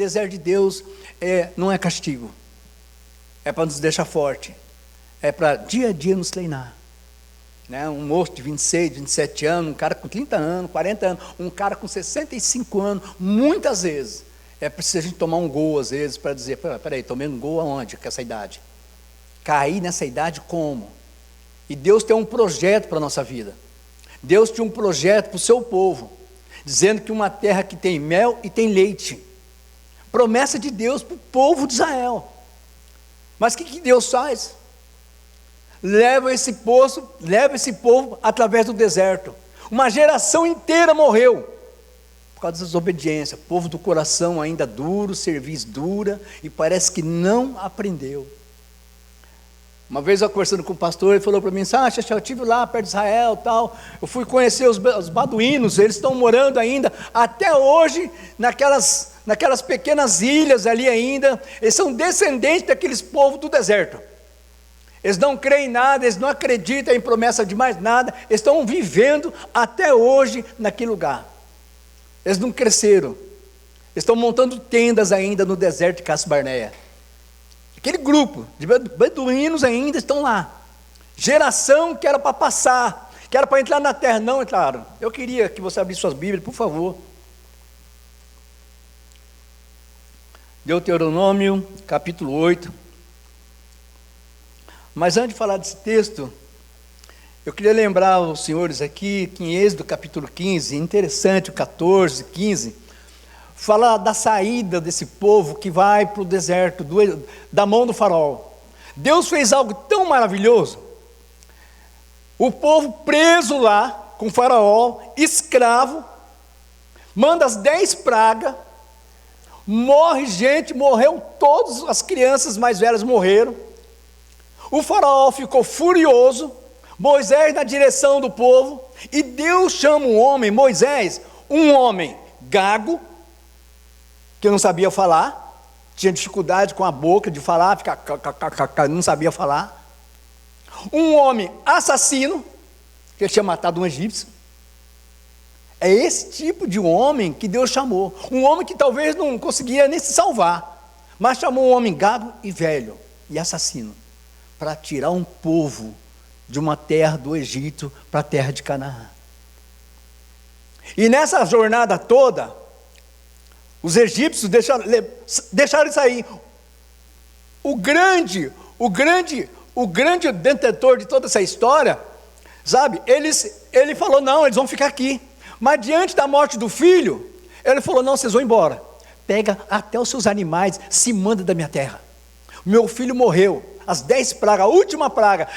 deserto de Deus não é castigo, é para nos deixar forte, é para dia a dia nos treinar. Né? Um moço de 26, 27 anos, um cara com 30 anos, 40 anos, um cara com 65 anos, muitas vezes, é preciso a gente tomar um gol às vezes, para dizer, peraí, tomei um gol aonde com essa idade? Cair nessa idade como? E Deus tem um projeto para a nossa vida. Deus tinha um projeto para o seu povo, dizendo que uma terra que tem mel e tem leite, promessa de Deus para o povo de Israel. Mas o que Deus faz? Leva esse povo através do deserto. Uma geração inteira morreu por causa da desobediência. Povo do coração ainda duro, cerviz dura, e parece que não aprendeu. Uma vez eu conversando com o pastor, ele falou para mim, eu estive lá perto de Israel, tal, eu fui conhecer os baduínos, eles estão morando ainda, até hoje, naquelas pequenas ilhas ali ainda, eles são descendentes daqueles povos do deserto, eles não creem em nada, eles não acreditam em promessa de mais nada, eles estão vivendo até hoje naquele lugar, eles não cresceram, eles estão montando tendas ainda no deserto de Cades Barneia. Aquele grupo de beduínos ainda estão lá. Geração que era para passar, que era para entrar na terra, não entraram. Eu queria que você abrisse suas Bíblias, por favor. Deuteronômio, capítulo 8. Mas antes de falar desse texto, eu queria lembrar aos senhores aqui que em Êxodo capítulo 15, interessante, o 14, 15... fala da saída desse povo que vai para o deserto, da mão do faraó. Deus fez algo tão maravilhoso, o povo preso lá, com o faraó, escravo, manda as 10 pragas, morre gente, morreu todas as crianças mais velhas morreram, o faraó ficou furioso, Moisés na direção do povo, e Deus chama um homem, Moisés, um homem gago, que não sabia falar, tinha dificuldade com a boca de falar, não sabia falar. Um homem assassino, que tinha matado um egípcio. É esse tipo de homem que Deus chamou. Um homem que talvez não conseguia nem se salvar, mas chamou um homem gago e velho, e assassino, para tirar um povo de uma terra do Egito para a terra de Canaã. E nessa jornada toda, os egípcios deixaram isso aí. O grande detentor de toda essa história, sabe? Ele falou, não, eles vão ficar aqui. Mas diante da morte do filho, ele falou, não, vocês vão embora. Pega até os seus animais, se manda da minha terra. Meu filho morreu, as 10 pragas, a última praga,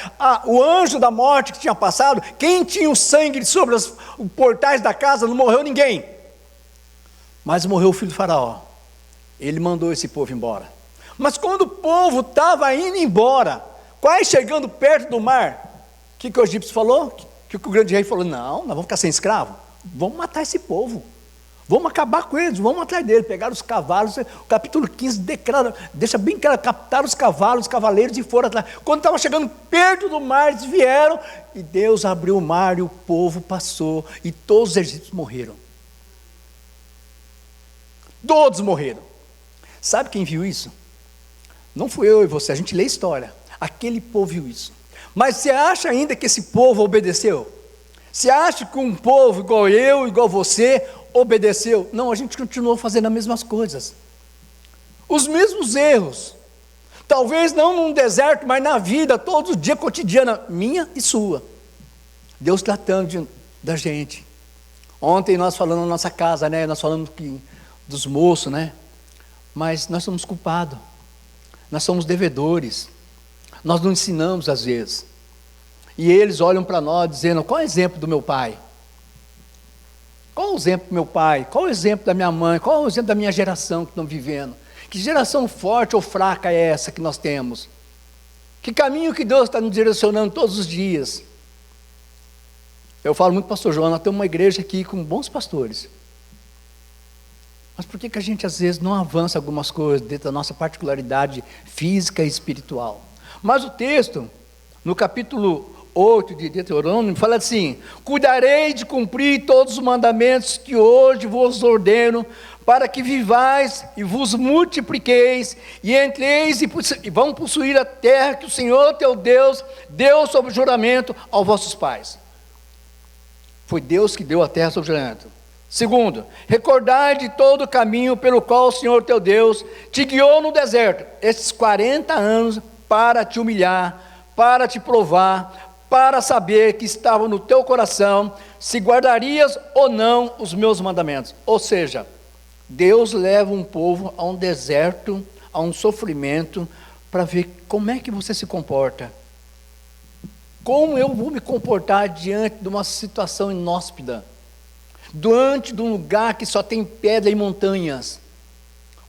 o anjo da morte que tinha passado, quem tinha o sangue sobre os portais da casa, não morreu ninguém. Mas morreu o filho do faraó, ele mandou esse povo embora. Mas quando o povo estava indo embora, quase chegando perto do mar, o que o egípcio falou? Que o grande rei falou, não, nós vamos ficar sem escravo, vamos matar esse povo, vamos acabar com eles, vamos atrás dele. Pegaram os cavalos, o capítulo 15 declara, deixa bem claro, captaram os cavalos, os cavaleiros e foram atrás. Quando estava chegando perto do mar, eles vieram, e Deus abriu o mar, e o povo passou, e todos os egípcios morreram. Todos morreram. Sabe quem viu isso? Não fui eu e você, a gente lê a história. Aquele povo viu isso. Mas você acha ainda que esse povo obedeceu? Você acha que um povo igual eu, igual você, obedeceu? Não, a gente continuou fazendo as mesmas coisas. Os mesmos erros. Talvez não num deserto, mas na vida, todo dia cotidiana, minha e sua. Deus tratando da gente. Ontem nós falamos na nossa casa, né? Nós falamos dos moços, né? Mas nós somos culpados, nós somos devedores, nós não ensinamos às vezes, e eles olham para nós dizendo, qual é o exemplo do meu pai? Qual é o exemplo do meu pai? Qual é o exemplo da minha mãe? Qual é o exemplo da minha geração que estão vivendo? Que geração forte ou fraca é essa que nós temos? Que caminho que Deus está nos direcionando todos os dias? Eu falo muito, pastor João, nós temos uma igreja aqui com bons pastores, mas por que a gente às vezes não avança algumas coisas dentro da nossa particularidade física e espiritual? Mas o texto, no capítulo 8 de Deuteronômio, fala assim, cuidarei de cumprir todos os mandamentos que hoje vos ordeno, para que vivais e vos multipliqueis, e entreis e vão possuir a terra que o Senhor teu Deus deu sob juramento aos vossos pais. Foi Deus que deu a terra sob juramento. Segundo, recordai de todo o caminho pelo qual o Senhor teu Deus te guiou no deserto, estes 40 anos, para te humilhar, para te provar, para saber que estava no teu coração, se guardarias ou não os meus mandamentos. Ou seja, Deus leva um povo a um deserto, a um sofrimento, para ver como é que você se comporta. Como eu vou me comportar diante de uma situação inóspita? Diante de um lugar que só tem pedra e montanhas?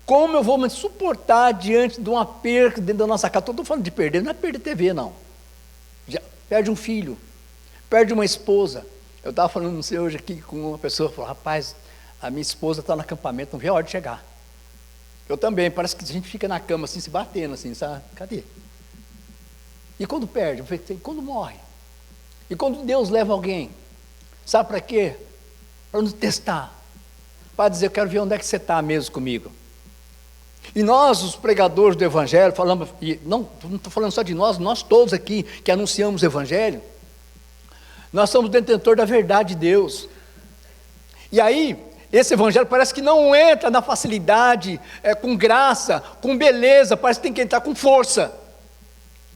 Como eu vou me suportar diante de uma perda dentro da nossa casa? Estou falando de perder, não é perder TV, não. Já perde um filho, perde uma esposa. Eu estava falando, não sei, hoje aqui com uma pessoa, falou, rapaz, a minha esposa está no acampamento, não vê a hora de chegar. Eu também, parece que a gente fica na cama assim, se batendo assim, sabe? Cadê? E quando perde? Quando morre? E quando Deus leva alguém? Sabe para quê? Para nos testar. Para dizer, eu quero ver onde é que você está mesmo comigo. E nós, os pregadores do Evangelho, falamos, e não estou falando só de nós todos aqui que anunciamos o Evangelho, nós somos detentores da verdade de Deus. E aí, esse Evangelho parece que não entra na facilidade, com graça, com beleza, parece que tem que entrar com força.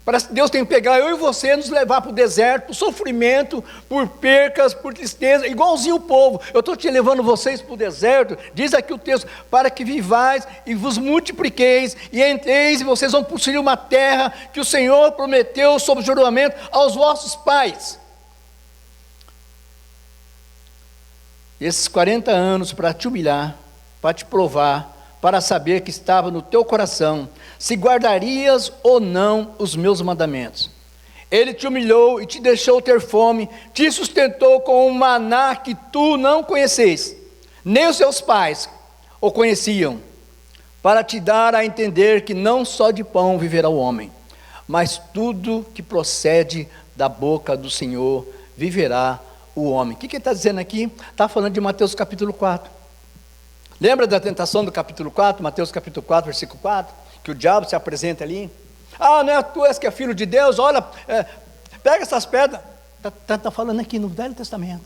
Parece que Deus tem que pegar eu e você, nos levar para o deserto, por sofrimento, por percas, por tristeza, igualzinho o povo. Eu estou te levando vocês para o deserto, diz aqui o texto, para que vivais e vos multipliqueis, e entreis e vocês vão possuir uma terra que o Senhor prometeu sob juramento aos vossos pais. Esses 40 anos para te humilhar, para te provar, para saber que estava no teu coração, se guardarias ou não os meus mandamentos. Ele te humilhou e te deixou ter fome, te sustentou com um maná que tu não conheces, nem os seus pais o conheciam, para te dar a entender que não só de pão viverá o homem, mas tudo que procede da boca do Senhor viverá o homem. O que ele está dizendo aqui? Está falando de Mateus capítulo 4. Lembra da tentação do capítulo 4, Mateus capítulo 4, versículo 4? Que o diabo se apresenta ali. Ah, não é tu és que é filho de Deus? Olha, pega essas pedras. Está falando aqui no Velho Testamento.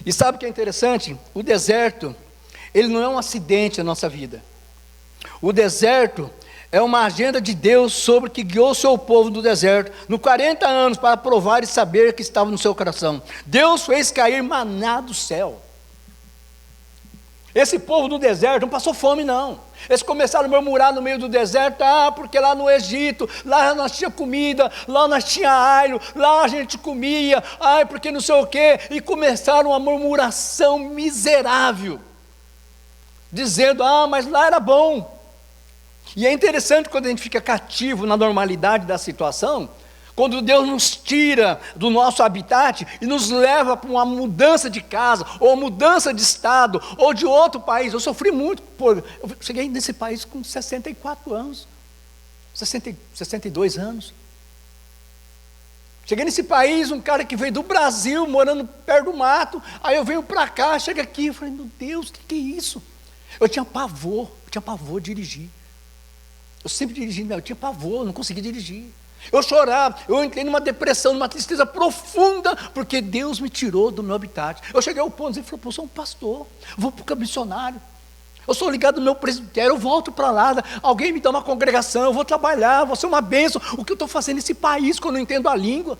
E sabe o que é interessante? O deserto, ele não é um acidente na nossa vida. O deserto é uma agenda de Deus sobre que guiou o seu povo no deserto, no 40 anos, para provar e saber que estava no seu coração. Deus fez cair maná do céu. Esse povo do deserto não passou fome, não. Eles começaram a murmurar no meio do deserto, porque lá no Egito, lá nós tinha comida, lá nós tinha alho, lá a gente comia, porque não sei o quê, e começaram uma murmuração miserável, dizendo, mas lá era bom. E é interessante quando a gente fica cativo na normalidade da situação, quando Deus nos tira do nosso habitat e nos leva para uma mudança de casa, ou mudança de estado, ou de outro país. Eu sofri muito, eu cheguei nesse país com 64 anos, 62 anos. Cheguei nesse país, um cara que veio do Brasil, morando perto do mato, aí eu venho para cá, chego aqui, eu falei, meu Deus, o que é isso? Eu tinha pavor de dirigir. Eu sempre dirigi, eu tinha pavor, não conseguia dirigir. Eu chorava, eu entrei numa depressão, numa tristeza profunda, porque Deus me tirou do meu habitat. Eu cheguei ao ponto, ele falou, eu sou um pastor, vou para o campo missionário, eu sou ligado no meu presbitério, eu volto para lá, alguém me dá uma congregação, eu vou trabalhar, vou ser uma bênção. O que eu estou fazendo nesse país, quando eu não entendo a língua?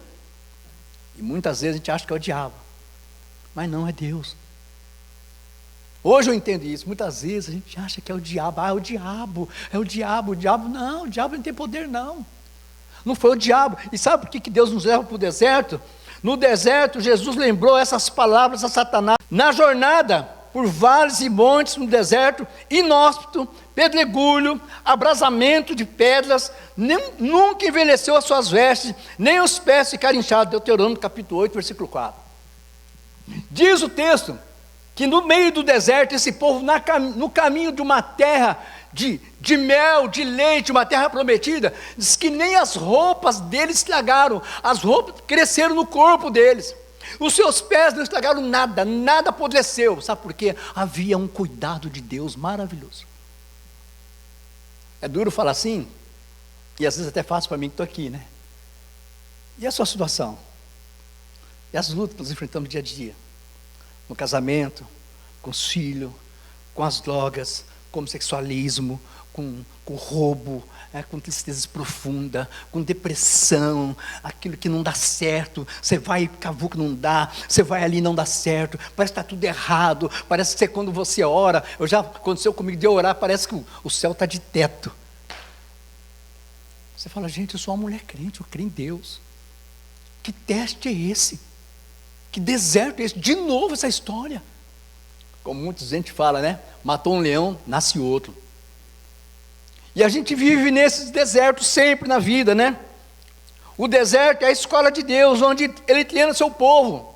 E muitas vezes a gente acha que é o diabo, mas não, é Deus. Hoje eu entendo isso, muitas vezes a gente acha que é o diabo, é o diabo, não, o diabo não tem poder não. Não foi o diabo. E sabe por que Deus nos leva para o deserto? No deserto, Jesus lembrou essas palavras a Satanás. Na jornada, por vales e montes no deserto, inóspito, pedregulho, abrasamento de pedras, nunca envelheceu as suas vestes, nem os pés ficaram inchados. Deuteronômio capítulo 8, versículo 4. Diz o texto que no meio do deserto, esse povo, no caminho de uma terra de mel, de leite, uma terra prometida, diz que nem as roupas deles estragaram, as roupas cresceram no corpo deles. Os seus pés não estragaram nada, nada apodreceu. Sabe por quê? Havia um cuidado de Deus maravilhoso. É duro falar assim, e às vezes até fácil para mim que estou aqui, né? E a sua situação? E as lutas que nós enfrentamos dia a dia? No casamento, com os filhos, com as drogas, com o sexualismo, com roubo, com tristezas profundas, com depressão, aquilo que não dá certo, você vai cavuco não dá, você vai ali não dá certo, parece que está tudo errado, parece que quando você ora, já aconteceu comigo de orar, parece que o céu está de teto. Você fala, gente, eu sou uma mulher crente, eu creio em Deus. Que teste é esse? Que deserto é esse? De novo essa história. Como muita gente fala, né? Matou um leão, nasce outro. E a gente vive nesses desertos sempre na vida, né? O deserto é a escola de Deus, onde Ele treina seu povo.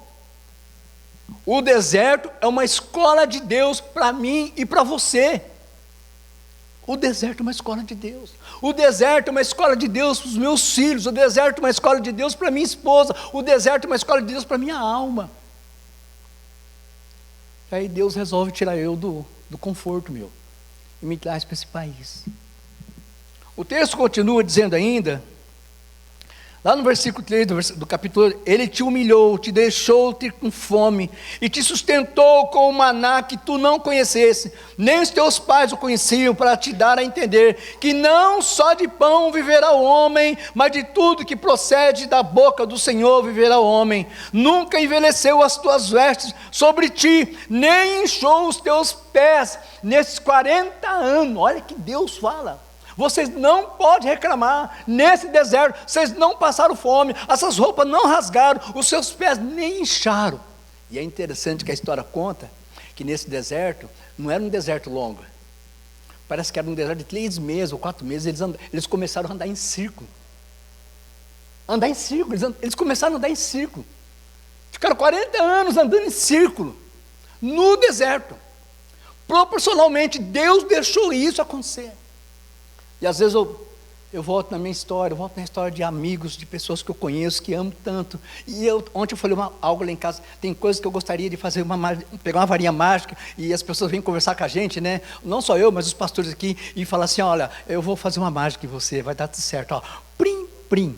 O deserto é uma escola de Deus para mim e para você. O deserto é uma escola de Deus. O deserto é uma escola de Deus para os meus filhos. O deserto é uma escola de Deus para minha esposa. O deserto é uma escola de Deus para minha alma. E aí Deus resolve tirar eu do conforto meu e me traz para esse país. O texto continua dizendo ainda, lá no versículo 3 do capítulo, Ele te humilhou, te deixou ter com fome, e te sustentou com o maná que tu não conhecesse, nem os teus pais o conheciam, para te dar a entender, que não só de pão viverá o homem, mas de tudo que procede da boca do Senhor viverá o homem. Nunca envelheceu as tuas vestes sobre ti, nem inchou os teus pés, nesses 40 anos, olha que Deus fala. Vocês não podem reclamar nesse deserto, vocês não passaram fome, essas roupas não rasgaram, os seus pés nem incharam. E é interessante que a história conta que nesse deserto, não era um deserto longo, parece que era um deserto de 3 meses ou 4 meses, eles começaram a andar em círculo. Eles começaram a andar em círculo. Ficaram 40 anos andando em círculo, no deserto. Proporcionalmente, Deus deixou isso acontecer. E às vezes eu volto na minha história, eu volto na história de amigos, de pessoas que eu conheço, que amo tanto. E ontem eu falei algo lá em casa, tem coisas que eu gostaria de fazer, pegar uma varinha mágica, e as pessoas vêm conversar com a gente, né? Não só eu, mas os pastores aqui, e falar assim, olha, eu vou fazer uma mágica em você, vai dar tudo certo. Ó, prim, prim.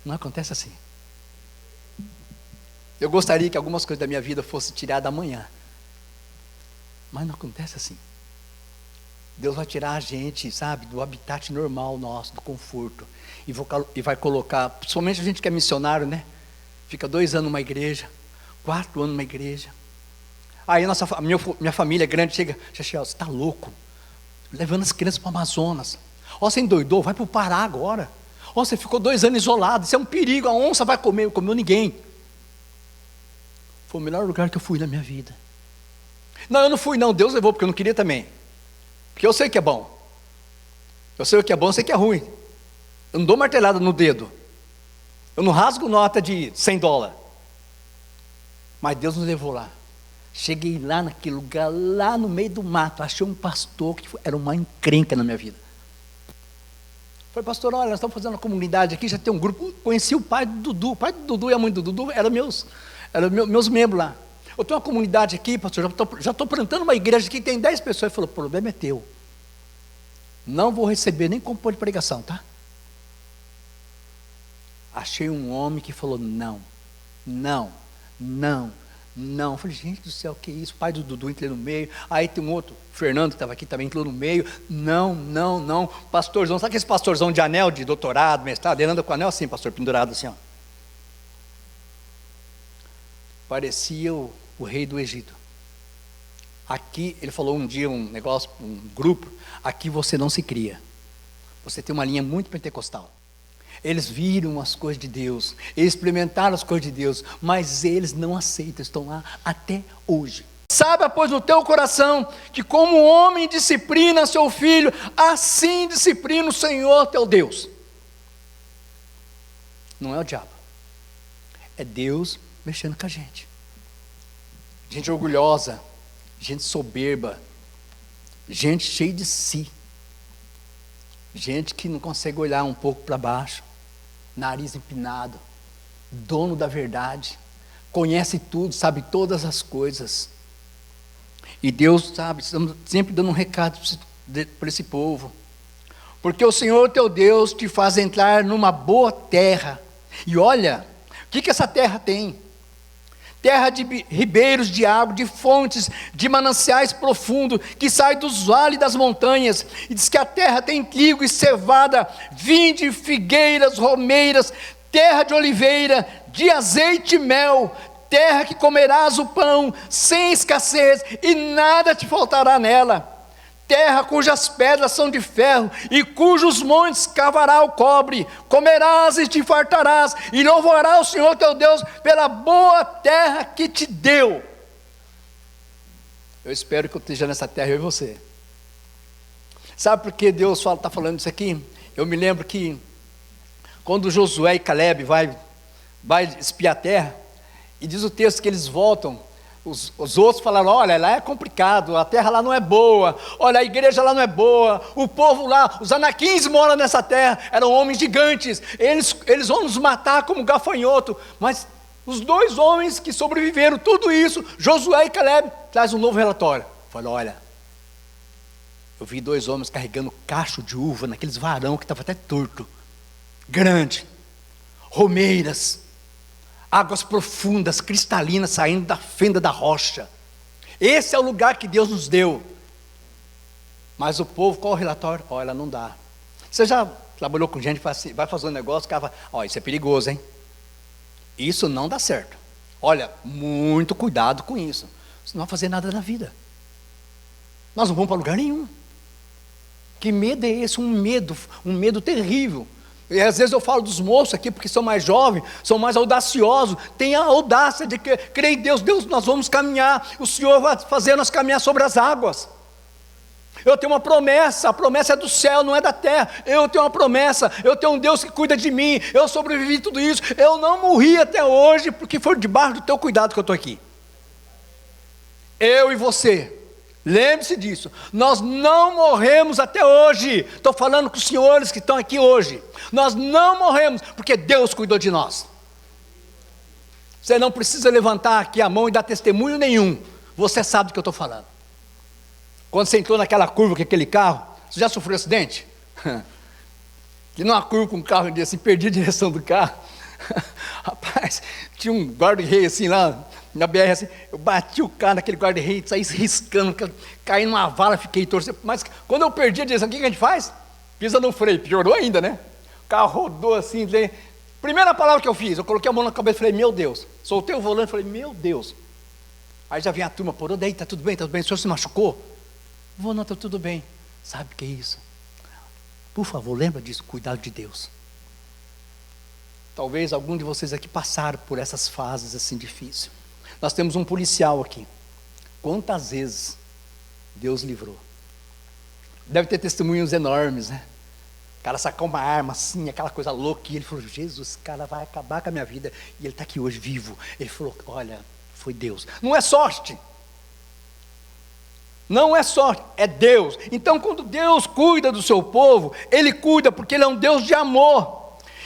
Não acontece assim. Eu gostaria que algumas coisas da minha vida fossem tiradas amanhã. Mas não acontece assim. Deus vai tirar a gente, sabe, do habitat normal nosso, do conforto, e vai colocar, principalmente a gente que é missionário, né? Fica 2 anos numa igreja, 4 anos numa igreja. Aí minha família grande chega, você está louco? Levando as crianças para o Amazonas. Ó, você endoidou, vai para o Pará agora. Ó, você ficou 2 anos isolado, isso é um perigo, a onça vai comer, não comeu ninguém. Foi o melhor lugar que eu fui na minha vida. Não, eu não fui não, Deus levou, porque eu não queria também. Porque eu sei que é bom. Eu sei o que é bom, eu sei que é ruim. Eu não dou martelada no dedo. Eu não rasgo nota de $100. Mas Deus nos levou lá. Cheguei lá naquele lugar, lá no meio do mato, achei um pastor que era uma encrenca na minha vida. Falei, pastor, olha, nós estamos fazendo uma comunidade aqui, já tem um grupo. Conheci o pai do Dudu. O pai do Dudu e a mãe do Dudu eram meus membros lá. Eu tenho uma comunidade aqui, pastor, já estou plantando uma igreja aqui, tem 10 pessoas. Ele falou, o problema é teu. Não vou receber nem compor de pregação, tá? Achei um homem que falou, não. Eu falei, gente do céu, que isso? O pai do Dudu entrou no meio. Aí tem um outro, Fernando, que estava aqui, também entrou no meio. Não. Pastorzão, sabe aquele pastorzão de anel, de doutorado, mestrado? Ele anda com anel assim, pastor, pendurado assim, ó. Parecia o rei do Egito. Aqui, ele falou um dia, um negócio, um grupo, aqui você não se cria. Você tem uma linha muito pentecostal. Eles viram as coisas de Deus, eles experimentaram as coisas de Deus, mas eles não aceitam, estão lá até hoje. Saiba, pois, no teu coração, que como o homem disciplina seu filho, assim disciplina o Senhor teu Deus. Não é o diabo, é Deus mexendo com a gente. Gente orgulhosa, gente soberba, gente cheia de si, gente que não consegue olhar um pouco para baixo, nariz empinado, dono da verdade, conhece tudo, sabe todas as coisas. E Deus, sabe, estamos sempre dando um recado para esse povo. Porque o Senhor teu Deus te faz entrar numa boa terra. E olha, o que essa terra tem? Terra de ribeiros de água, de fontes, de mananciais profundos, que sai dos vales das montanhas. E diz que a terra tem trigo e cevada, vinde, figueiras, romeiras, terra de oliveira, de azeite e mel, terra que comerás o pão sem escassez, e nada te faltará nela. Terra cujas pedras são de ferro, e cujos montes cavará o cobre. Comerás e te fartarás, e louvarás o Senhor teu Deus pela boa terra que te deu. Eu espero que eu esteja nessa terra, eu e você. Sabe por que Deus está falando isso aqui? Eu me lembro que quando Josué e Caleb vai espiar a terra, e diz o texto que eles voltam, os outros falaram, olha, lá é complicado, a terra lá não é boa, olha, a igreja lá não é boa, o povo lá, os anaquins moram nessa terra, eram homens gigantes, eles vão nos matar como gafanhoto. Mas os dois homens que sobreviveram, tudo isso, Josué e Caleb, traz um novo relatório. Fala, olha, eu vi dois homens carregando cacho de uva, naqueles varão que estava até torto, grande, romeiras, águas profundas, cristalinas, saindo da fenda da rocha. Esse é o lugar que Deus nos deu. Mas o povo, qual o relatório? Olha, não dá. Você já trabalhou com gente que vai fazer um negócio, o cara fala, ó, isso é perigoso, hein? Isso não dá certo. Olha, muito cuidado com isso. Você não vai fazer nada na vida. Nós não vamos para lugar nenhum. Que medo é esse? Um medo terrível. E às vezes eu falo dos moços aqui, porque são mais jovens, são mais audaciosos, tem a audácia de crer em Deus. Deus, nós vamos caminhar, o Senhor vai fazer nós caminhar sobre as águas. Eu tenho uma promessa, a promessa é do céu, não é da terra. Eu tenho uma promessa, eu tenho um Deus que cuida de mim, eu sobrevivi tudo isso, eu não morri até hoje, porque foi debaixo do teu cuidado que eu estou aqui. Eu e você. Lembre-se disso, nós não morremos até hoje. Estou falando com os senhores que estão aqui hoje. Nós não morremos, porque Deus cuidou de nós. Você não precisa levantar aqui a mão e dar testemunho nenhum. Você sabe do que eu estou falando. Quando você entrou naquela curva com aquele carro, você já sofreu acidente? Que numa curva com um carro assim, perdi a direção do carro. Rapaz, tinha um guarda-rei assim lá na BR, assim, eu bati o carro naquele guarda-rei, saí riscando, caí numa vala, fiquei torcendo. Mas quando eu perdi a direção, o que a gente faz? Pisa no freio, piorou ainda, né? O carro rodou assim, primeira palavra que eu fiz, eu coloquei a mão na cabeça e falei, meu Deus. Soltei o volante e falei, meu Deus. Aí já vem a turma, porou, daí, tá tudo bem, o senhor se machucou? Vou, não, está tudo bem. Sabe o que é isso? Por favor, lembra disso, cuidado de Deus. Talvez algum de vocês aqui passaram por essas fases assim difíceis. Nós temos um policial aqui. Quantas vezes Deus livrou? Deve ter testemunhos enormes, né? O cara sacou uma arma assim, aquela coisa louca, e ele falou, Jesus, esse cara vai acabar com a minha vida. E ele está aqui hoje vivo. Ele falou, olha, foi Deus. Não é sorte. Não é sorte, é Deus. Então quando Deus cuida do seu povo, Ele cuida porque Ele é um Deus de amor.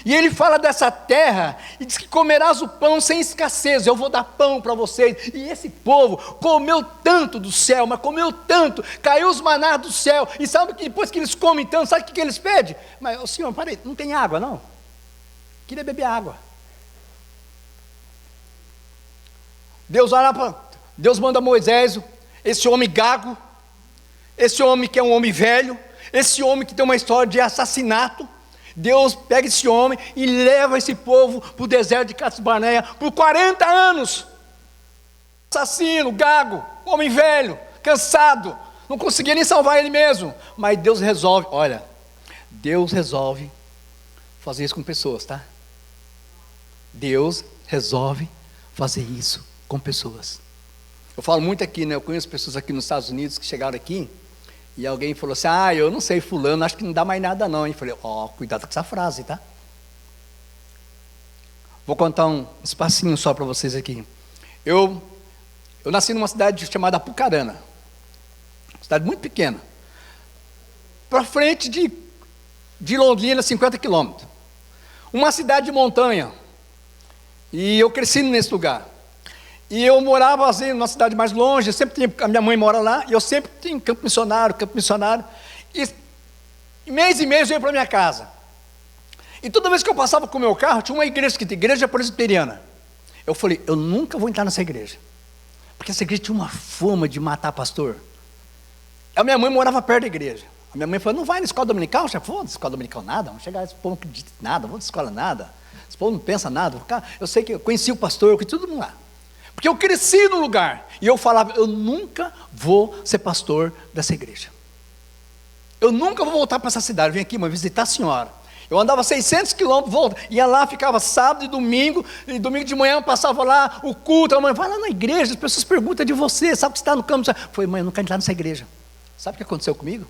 E Ele fala dessa terra, e diz que comerás o pão sem escassez, eu vou dar pão para vocês. E esse povo comeu tanto do céu, mas comeu tanto, caiu os manás do céu, e sabe que depois que eles comem tanto, sabe o que eles pedem? Mas, oh, senhor, peraí, não tem água não? Queria beber água. Deus manda Moisés, esse homem gago, esse homem que é um homem velho, esse homem que tem uma história de assassinato. Deus pega esse homem e leva esse povo para o deserto de Cades Barneia por 40 anos. Assassino, gago, homem velho, cansado, não conseguia nem salvar ele mesmo. Mas Deus resolve, olha, Deus resolve fazer isso com pessoas, tá? Deus resolve fazer isso com pessoas. Eu falo muito aqui, né? Eu conheço pessoas aqui nos Estados Unidos que chegaram aqui, e alguém falou assim, eu não sei, fulano, acho que não dá mais nada não. Eu falei, cuidado com essa frase, tá? Vou contar um espacinho só para vocês aqui. Eu nasci numa cidade chamada Apucarana, cidade muito pequena, para frente de Londrina, 50 quilômetros. Uma cidade de montanha, e eu cresci nesse lugar. E eu morava assim, numa cidade mais longe, a minha mãe mora lá, e eu sempre tinha campo missionário. E mês e mês eu ia para minha casa. E toda vez que eu passava com o meu carro, tinha uma igreja presbiteriana. Eu falei, eu nunca vou entrar nessa igreja. Porque essa igreja tinha uma fama de matar pastor. A minha mãe morava perto da igreja. A minha mãe falou, não vai na escola dominical? Eu falei, vou na escola dominical nada, vamos chegar, esse povo não acredita em nada, vou na escola nada. Esse povo não pensa nada. Eu sei que eu conheci o pastor, eu conheci todo mundo lá. Porque eu cresci no lugar. E eu falava, eu nunca vou ser pastor dessa igreja. Eu nunca vou voltar para essa cidade. Eu vim aqui, visitar a senhora. Eu andava 600 quilômetros, ia lá, ficava sábado e domingo de manhã eu passava lá, o culto, a mãe, vai lá na igreja, as pessoas perguntam de você, sabe que você está no campo? Eu falei, mãe, eu não quero entrar nessa igreja. Sabe o que aconteceu comigo?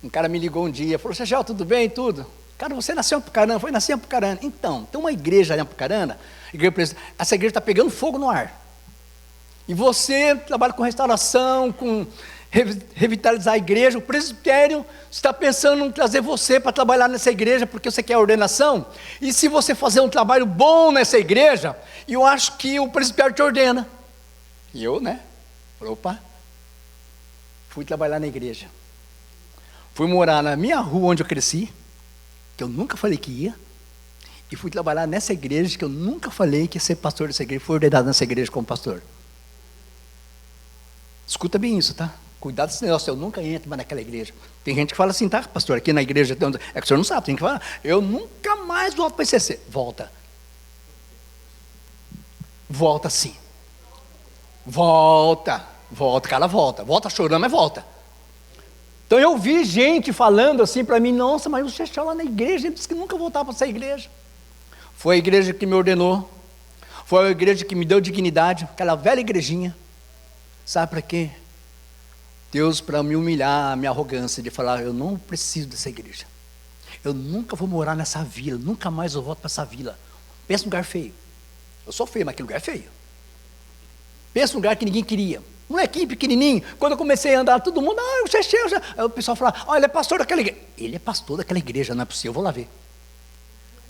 Um cara me ligou um dia, falou, Chechel, tudo bem? Tudo? Cara, você nasceu em Apucarana? Foi, nasci em Apucarana. Então, tem uma igreja em Apucarana, essa igreja está pegando fogo no ar. E você trabalha com restauração, com revitalizar a igreja, o presbitério está pensando em trazer você para trabalhar nessa igreja, porque você quer ordenação, e se você fazer um trabalho bom nessa igreja, eu acho que o presbitério te ordena. E eu, opa, fui trabalhar na igreja, fui morar na minha rua onde eu cresci, que eu nunca falei que ia, e fui trabalhar nessa igreja, que eu nunca falei que ia ser pastor dessa igreja, fui ordenado nessa igreja como pastor. Escuta bem isso, tá? Cuidado desse negócio, eu nunca entro mais naquela igreja. Tem gente que fala assim, tá, pastor, aqui na igreja, é que o senhor não sabe, tem que falar, eu nunca mais volto para ICC. Volta sim. Volta, cara, volta chorando, mas volta. Então eu vi gente falando assim para mim, nossa, mas o Chechel lá na igreja, ele disse que nunca voltava para essa igreja. Foi a igreja que me ordenou, foi a igreja que me deu dignidade, aquela velha igrejinha. Sabe para quê? Deus, para me humilhar, a minha arrogância de falar, eu não preciso dessa igreja. Eu nunca vou morar nessa vila, nunca mais eu volto para essa vila. Pensa num lugar feio. Eu sou feio, mas aquele lugar é feio. Pensa num lugar que ninguém queria. Molequinho pequenininho, quando eu comecei a andar, todo mundo, o Chechel, aí o pessoal falava, ele é pastor daquela igreja. Ele é pastor daquela igreja, não é possível, eu vou lá ver.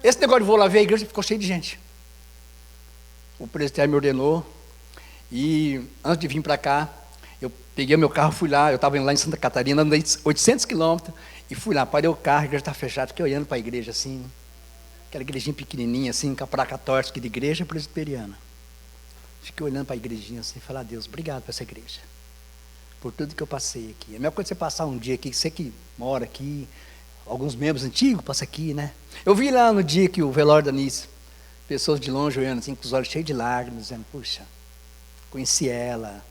Esse negócio de vou lá ver, a igreja ficou cheia de gente. O presbitério me ordenou, e antes de vir para cá, eu peguei meu carro, fui lá, eu estava lá em Santa Catarina, andei 800 quilômetros, e fui lá, parei o carro, a igreja estava fechada, fiquei olhando para a igreja assim, aquela igrejinha pequenininha assim, com a placa torta, que de igreja presbiteriana. Fiquei olhando para a igrejinha assim, e falei, Deus, obrigado por essa igreja, por tudo que eu passei aqui. É a mesma coisa você passar um dia aqui, você que mora aqui, alguns membros antigos passam aqui, né? Eu vi lá no dia que o velório da Nice, pessoas de longe olhando assim, com os olhos cheios de lágrimas, dizendo, puxa, conheci ela,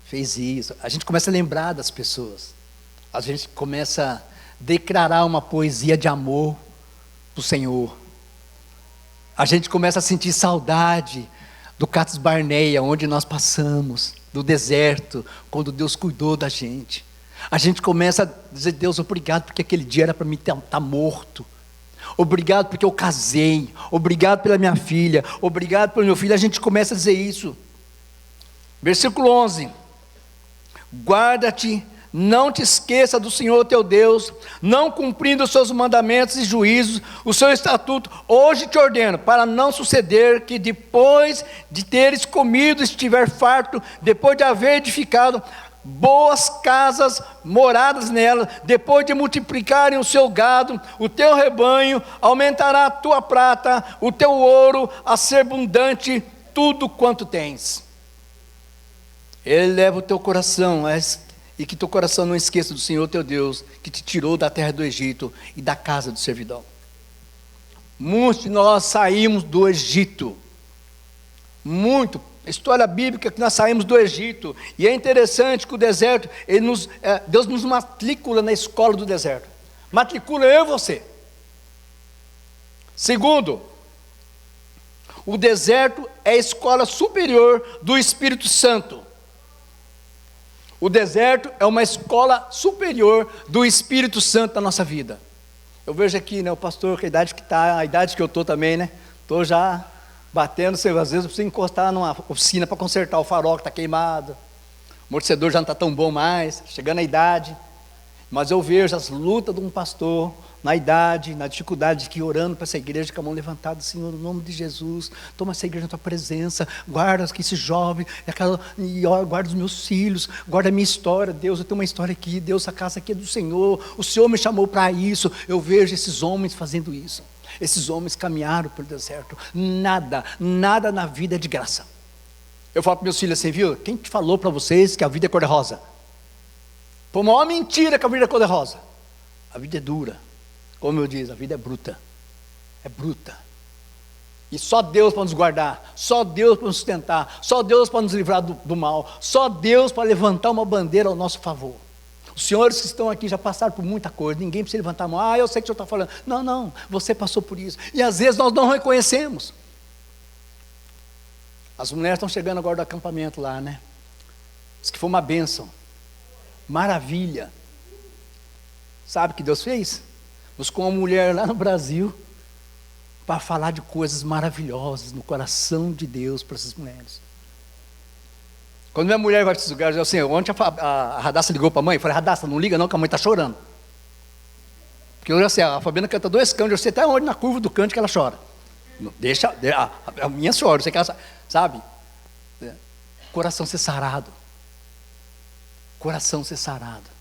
fez isso. A gente começa a lembrar das pessoas, a gente começa a declarar uma poesia de amor para o Senhor, a gente começa a sentir saudade do Cades Barneia, onde nós passamos, do deserto, quando Deus cuidou da gente. A gente começa a dizer, Deus, obrigado, porque aquele dia era para mim estar morto. Obrigado porque eu casei. Obrigado pela minha filha. Obrigado pelo meu filho. A gente começa a dizer isso. Versículo 11. Guarda-te, não te esqueça do Senhor teu Deus, não cumprindo os seus mandamentos e juízos, o seu estatuto, hoje te ordeno, para não suceder que depois de teres comido, estiver farto, depois de haver edificado boas casas, moradas nelas, depois de multiplicarem o seu gado, o teu rebanho, aumentará a tua prata, o teu ouro, a ser abundante, tudo quanto tens. Ele leva o teu coração, e que teu coração não esqueça do Senhor teu Deus, que te tirou da terra do Egito e da casa do servidão. Muitos de nós saímos do Egito, história bíblica que nós saímos do Egito, e é interessante que o deserto, Deus nos matricula na escola do deserto, matricula eu e você. Segundo, o deserto é a escola superior do Espírito Santo. O deserto é uma escola superior do Espírito Santo na nossa vida. Eu vejo aqui, o pastor, que a idade que está, a idade que eu estou também, estou já batendo, às vezes eu preciso encostar numa oficina para consertar o farol que está queimado, o amortecedor já não está tão bom mais, chegando a idade, mas eu vejo as lutas de um pastor, na idade, na dificuldade, que orando para essa igreja com a mão levantada, Senhor, no nome de Jesus, toma essa igreja na tua presença, guarda aqui esse jovem, guarda os meus filhos, guarda a minha história, Deus, eu tenho uma história aqui, Deus, a casa aqui é do Senhor, o Senhor me chamou para isso. Eu vejo esses homens fazendo isso, esses homens caminharam pelo deserto, nada na vida é de graça. Eu falo para meus filhos assim, viu, quem te falou para vocês que a vida é cor-de-rosa? Foi uma maior mentira que a vida é cor-de-rosa. A vida é dura, como eu disse, a vida é bruta, e só Deus para nos guardar, só Deus para nos sustentar, só Deus para nos livrar do mal, só Deus para levantar uma bandeira ao nosso favor. Os senhores que estão aqui já passaram por muita coisa, ninguém precisa levantar a mão, eu sei que o senhor está falando, não, você passou por isso, e às vezes nós não reconhecemos. As mulheres estão chegando agora do acampamento lá, né? Diz que foi uma bênção, maravilha. Sabe o que Deus fez? Buscou uma mulher lá no Brasil para falar de coisas maravilhosas no coração de Deus para essas mulheres. Quando minha mulher vai para esses lugares, eu assim, ontem a Radassa ligou para a mãe, eu falei, Radassa, não liga não, que a mãe está chorando. Porque eu já sei, a Fabiana canta 2 cantos, eu sei até onde na curva do canto que ela chora. Deixa, a minha chora, eu sei que ela sabe. Coração ser sarado. Coração ser sarado.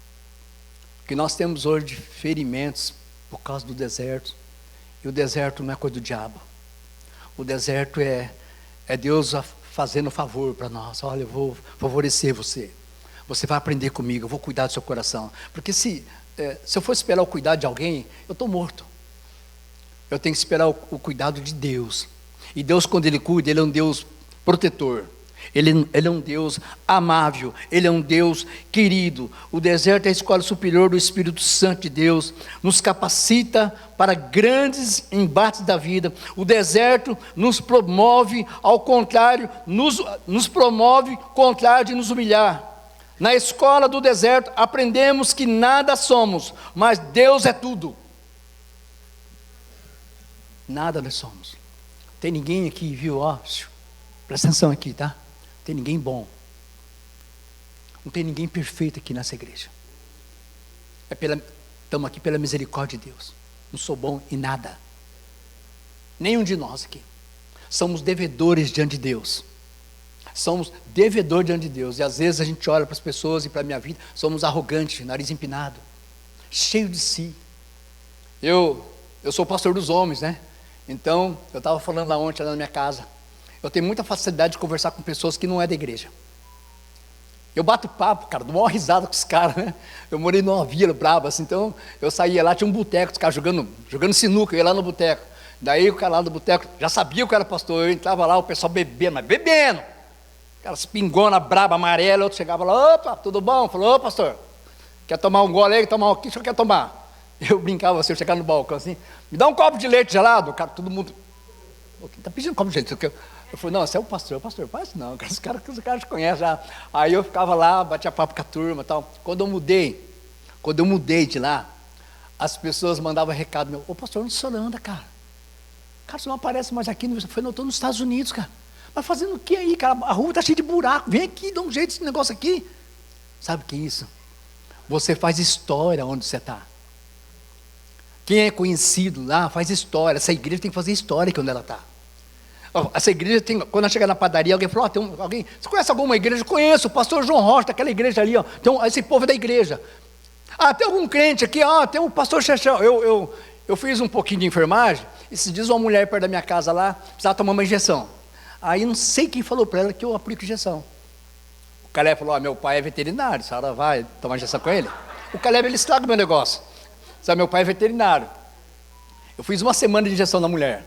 O que nós temos hoje de ferimentos por causa do deserto, e o deserto não é coisa do diabo, o deserto é Deus fazendo favor para nós. Olha, eu vou favorecer você, você vai aprender comigo, eu vou cuidar do seu coração, porque se eu for esperar o cuidado de alguém, eu estou morto. Eu tenho que esperar o cuidado de Deus, e Deus, quando Ele cuida, Ele é um Deus protetor, Ele é um Deus amável, Ele é um Deus querido. O deserto é a escola superior do Espírito Santo de Deus, nos capacita para grandes embates da vida. O deserto nos promove, ao contrário, nos promove, contrário de nos humilhar. Na escola do deserto aprendemos que nada somos, mas Deus é tudo. Nada nós somos. Tem ninguém aqui, viu? Presta atenção aqui, tá? Não tem ninguém bom, não tem ninguém perfeito aqui nessa igreja. Estamos aqui pela misericórdia de Deus. Não sou bom em nada, nenhum de nós aqui. Somos devedores diante de Deus. Somos devedores diante de Deus. E às vezes a gente olha para as pessoas e para a minha vida, somos arrogantes, nariz empinado, cheio de si. Eu sou pastor dos homens, né? Então, eu estava falando lá ontem, lá na minha casa, eu tenho muita facilidade de conversar com pessoas que não é da igreja. Eu bato papo, cara, dou uma risada com os caras, né? Eu morei numa vila braba, assim, então eu saía lá, tinha um boteco, os caras jogando sinuca, eu ia lá no boteco. Daí o cara lá do boteco já sabia que eu era pastor, eu entrava lá, o pessoal bebendo, mas bebendo. Aquelas pingonas braba, amarela, outro chegava lá, opa, tudo bom? Falou, ô pastor, quer tomar um gole aí, tomar um aqui, o senhor quer tomar? Eu brincava assim, eu chegava no balcão assim, me dá um copo de leite gelado, cara, todo mundo, está pedindo um copo de leite, eu falei, não, você é o pastor, faz não, os caras te conhecem já. Aí eu ficava lá, batia papo com a turma e tal. Quando eu mudei de lá, as pessoas mandavam recado meu, ô pastor, onde o senhor anda, cara? Cara, você não aparece mais aqui, eu falei, não, eu estou nos Estados Unidos, cara. Mas fazendo o que aí, cara? A rua está cheia de buraco, vem aqui, dá um jeito desse negócio aqui. Sabe o que é isso? Você faz história onde você está. Quem é conhecido lá faz história. Essa igreja tem que fazer história aqui onde ela está. Essa igreja tem, quando ela chega na padaria, alguém falou, alguém, você conhece alguma igreja? Conheço, o pastor João Rocha, daquela igreja ali, esse povo é da igreja. Tem algum crente aqui? Tem um pastor Chechão. Eu fiz um pouquinho de enfermagem, esses dias uma mulher perto da minha casa lá, precisava tomar uma injeção. Aí não sei quem falou para ela que eu aplico injeção. O Caleb falou, meu pai é veterinário, a senhora vai tomar injeção com ele? O Caleb, ele estraga o meu negócio. Sabe, meu pai é veterinário. Eu fiz 1 semana de injeção na mulher.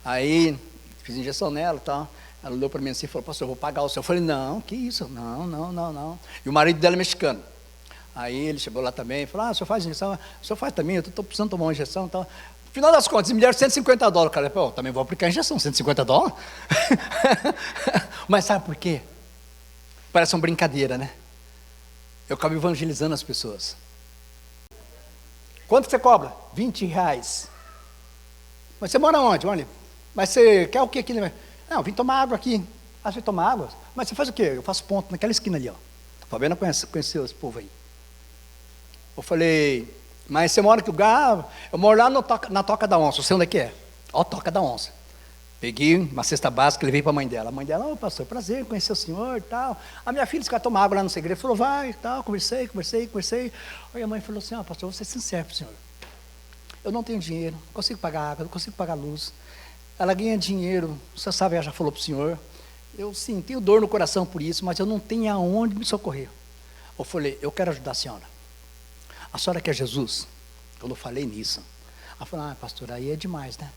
Aí fiz injeção nela e tal. Ela olhou para mim assim e falou, pastor, eu vou pagar o seu. Eu falei, não, que isso? Não. E o marido dela é mexicano. Aí ele chegou lá também e falou, o senhor faz injeção? O senhor faz também, eu estou precisando tomar uma injeção e tal. No final das contas, me deram $150. Cara, também vou aplicar a injeção, $150? Mas sabe por quê? Parece uma brincadeira, né? Eu acabo evangelizando as pessoas. Quanto você cobra? R$20. Mas você mora onde? Olha, mas você quer o que aqui? Não, eu vim tomar água aqui. Você toma água? Mas você faz o quê? Eu faço ponto naquela esquina ali, ó. A Fabiana conheceu esse povo aí. Eu falei, Mas você mora que lugar? Eu moro lá na Toca da Onça. Você onde é que é? Ó, Toca da Onça. Peguei uma cesta básica e levei para a mãe dela. A mãe dela, pastor, prazer conhecer o senhor e tal. A minha filha disse que vai tomar água lá no segredo. Falou, vai e tal. Conversei. Aí a mãe falou assim, pastor, vou ser sincero para o senhor. Eu não tenho dinheiro, não consigo pagar água, não consigo pagar luz. Ela ganha dinheiro, você sabe, ela já falou para o senhor. Eu sim, tenho dor no coração por isso, mas eu não tenho aonde me socorrer. Eu falei, eu quero ajudar a senhora. A senhora quer Jesus? Quando eu falei nisso, ela falou, pastor, aí é demais, né?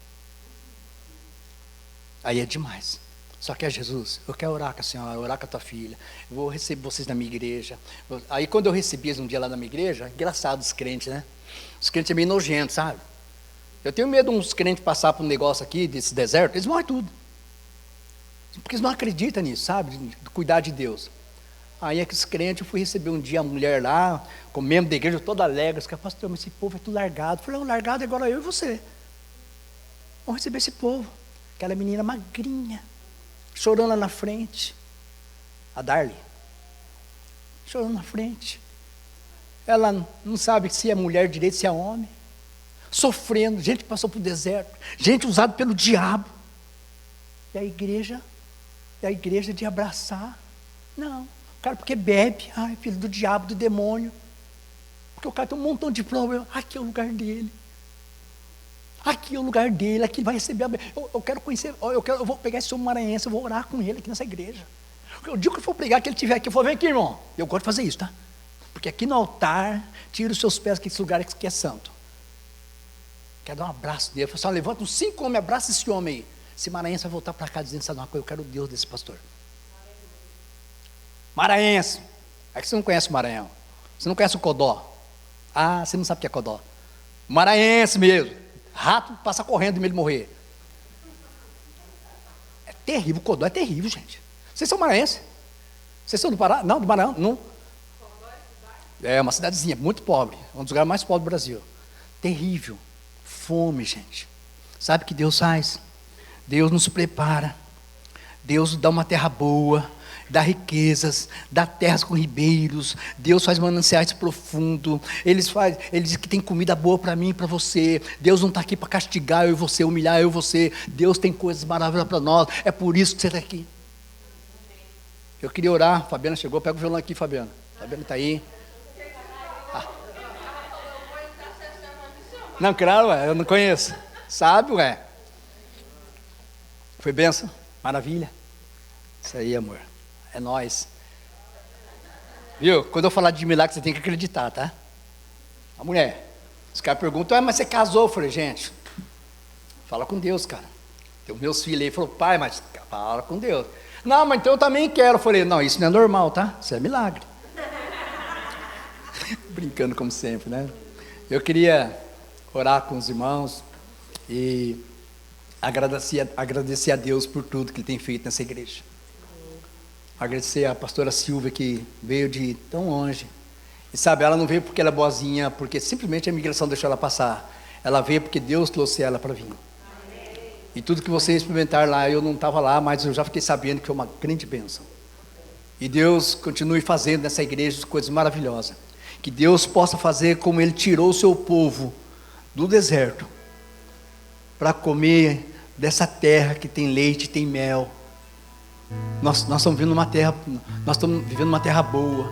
Aí é demais. Só quer Jesus? Eu quero orar com a senhora, orar com a tua filha. Eu vou receber vocês na minha igreja. Aí quando eu recebi eles um dia lá na minha igreja, engraçado os crentes, né? Os crentes é meio nojento, sabe? Eu tenho medo de uns crentes passar por um negócio aqui, desse deserto, eles morrem tudo. Porque eles não acreditam nisso, sabe? De cuidar de Deus. Aí aqueles crentes, eu fui receber um dia a mulher lá, com membro da igreja, toda alegre. Disse, pastor, mas esse povo é tudo largado. Eu falei, largado é agora eu e você. Vamos receber esse povo. Aquela menina magrinha, chorando lá na frente. A Darly. Chorando na frente. Ela não sabe se é mulher direito, se é homem. Sofrendo, gente que passou para o deserto. Gente usada pelo diabo. E a igreja de abraçar. Não. O cara porque bebe, filho do diabo, do demônio. Porque o cara tem um montão de problema. Aqui é o lugar dele. Aqui é o lugar dele, aqui vai receber. Eu quero conhecer, eu vou pegar esse homem maranhense, eu vou orar com ele aqui nessa igreja. O dia que eu for pregar, que ele estiver aqui, eu vou, vem aqui, irmão. Eu gosto de fazer isso, tá? Porque aqui no altar, tira os seus pés, que esse lugar aqui é santo. Quero dar um abraço dele. Eu falo assim, levanta uns 5 homens, abraça esse homem aí. Esse maranhense vai voltar para cá dizendo, sabe uma coisa, eu quero o Deus desse pastor. Maranhense. É que você não conhece o Maranhão. Você não conhece o Codó. Você não sabe o que é Codó. Maranhense mesmo. Rato passa correndo de medo de morrer. É terrível, o Codó é terrível, gente. Vocês são maranhenses? Vocês são do Pará? Não, do Maranhão? Não. É uma cidadezinha muito pobre. Um dos lugares mais pobres do Brasil. Terrível. Fome, gente. Sabe o que Deus faz? Deus nos prepara. Deus dá uma terra boa, dá riquezas, dá terras com ribeiros. Deus faz mananciais profundos. Ele diz que tem comida boa para mim e para você. Deus não está aqui para castigar eu e você, humilhar eu e você. Deus tem coisas maravilhosas para nós. É por isso que você está aqui. Eu queria orar. Fabiana chegou. Pega o violão aqui, Fabiana. Fabiana está aí. Não, claro, eu não conheço. Sabe, Foi bênção? Maravilha. Isso aí, amor. É nóis. Viu? Quando eu falar de milagre, você tem que acreditar, tá? A mulher. Os caras perguntam, mas você casou? Eu falei, gente, fala com Deus, cara. Tem os meus filhos aí, falou, pai, mas fala com Deus. Não, mas então eu também quero. Eu falei, não, isso não é normal, tá? Isso é milagre. Brincando como sempre, né? Eu queria orar com os irmãos e agradecer a Deus por tudo que Ele tem feito nessa igreja. Agradecer a pastora Silvia, que veio de tão longe. E sabe, ela não veio porque ela é boazinha, porque simplesmente a imigração deixou ela passar. Ela veio porque Deus trouxe ela para vir. E tudo que vocês experimentaram lá, eu não estava lá, mas eu já fiquei sabendo que foi uma grande bênção. E Deus continue fazendo nessa igreja coisas maravilhosas. Que Deus possa fazer como Ele tirou o seu povo do deserto, para comer dessa terra que tem leite e tem mel. Nós estamos vivendo uma terra, nós estamos vivendo uma terra boa.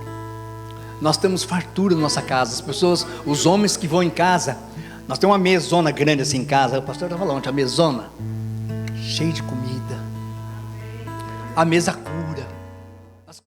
Nós temos fartura na nossa casa. As pessoas, os homens que vão em casa, nós temos uma mesona grande assim em casa. O pastor estava falando, a mesona cheia de comida. A mesa cura.